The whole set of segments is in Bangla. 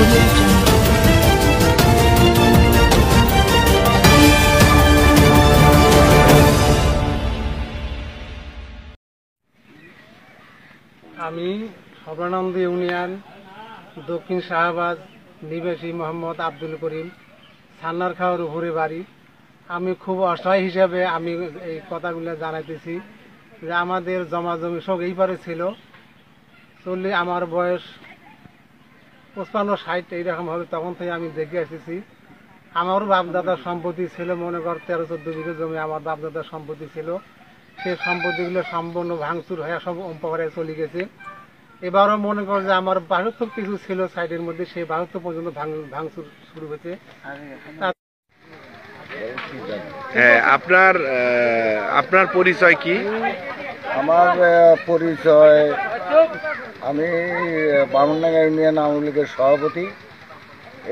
আমি সর্বানন্দ ইউনিয়ন দক্ষিণ শাহবাজ নিবাসী মোহাম্মদ আব্দুল করিম, ছান্নার খাওয়ার উপরে বাড়ি। আমি খুব অসহায় হিসাবে আমি এই কথাগুলো জানাইতেছি যে আমাদের জমাজমি সব এই পারে ছিল। আমার বয়স 55-60 এইরকম হবে, তখন থেকে আমি দেখে এসেছি। আমারও বাপদাদার সম্পত্তি ছিল, মনে কর 13-14 বিঘা জমি আমার বাপদাদার সম্পত্তি ছিল। সেই সম্পত্তিগুলো সম্পূর্ণ ভাঙচুর হয়ে সব অম্পারে চলে গেছে। এবারও মনে কর যে আমার 72 কিছু ছিল সাইডের মধ্যে, সেই 72 পর্যন্ত ভাঙচুর শুরু হয়েছে। হ্যাঁ, আপনার পরিচয় কি? আমার পরিচয়, আমি বামনডাঙ্গা ইউনিয়ন আওয়ামী লীগের সভাপতি।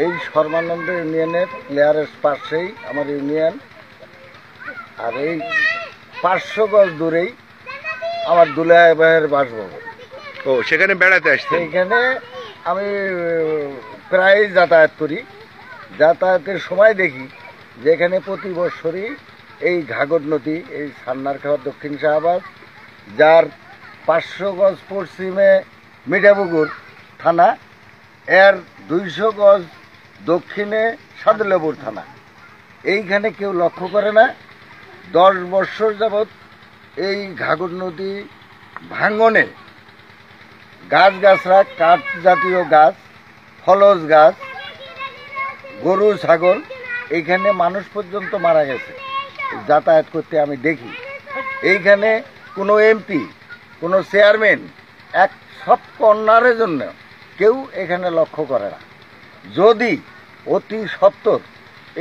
এই সর্বানন্দ ইউনিয়নের প্লেয়ারের পাশেই আমার ইউনিয়ন, আর এই 500 গজ দূরেই আমার দুলাভাই ভাইয়ের বাসভবন। ও, সেখানে বেড়াতে আসছে? সেইখানে আমি প্রায় যাতায়াত করি। যাতায়াতের সময় দেখি যেখানে প্রতি বছরই এই ঘাগর নদী, এই ছান্নারখাওয়া দক্ষিণ শাহবাজ, যার 500 গজ পশ্চিমে মিঠাপুকুর থানা, এর 200 গজ দক্ষিণে সাদুলেপুর থানা, এইখানে কেউ লক্ষ্য করে না। 10 বছর যাবৎ এই ঘাগর নদী ভাঙনে গাছগাছরা, কাঠ জাতীয় গাছ, ফলজ গাছ, গরু ছাগল, এইখানে মানুষ পর্যন্ত মারা গেছে। যাতায়াত করতে আমি দেখি এইখানে কোনো এমপি, কোনো চেয়ারম্যান এক সব কর্নারের জন্য কেউ এখানে লক্ষ্য করে না। যদি অতি সত্বর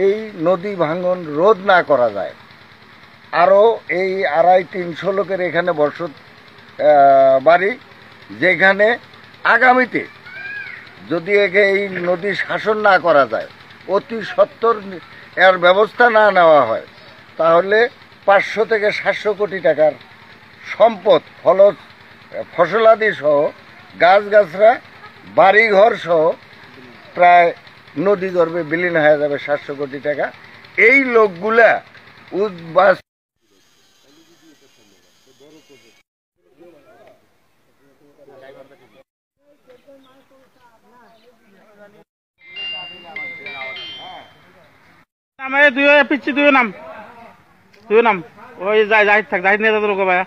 এই নদী ভাঙন রোধ না করা যায়, আরও এই 250-300 লোকের এখানে বসত বাড়ি, যেখানে আগামীতে যদি এই নদী শাসন না করা যায়, অতি সত্বর এর ব্যবস্থা না নেওয়া হয়, তাহলে 500 থেকে 700 কোটি টাকার সম্পদ, ফসলাদি সহ, গাছগাছরা, বাড়িঘর সহ প্রায় নদী গর্ভে বিলীন হয়ে যাবে 700 কোটি টাকা। এই লোকগুলা উদ্বাস পিচ্ছি দুই নাম ওই যাই থাক, যাই নিয়ে যাতে লোক ভাইয়া।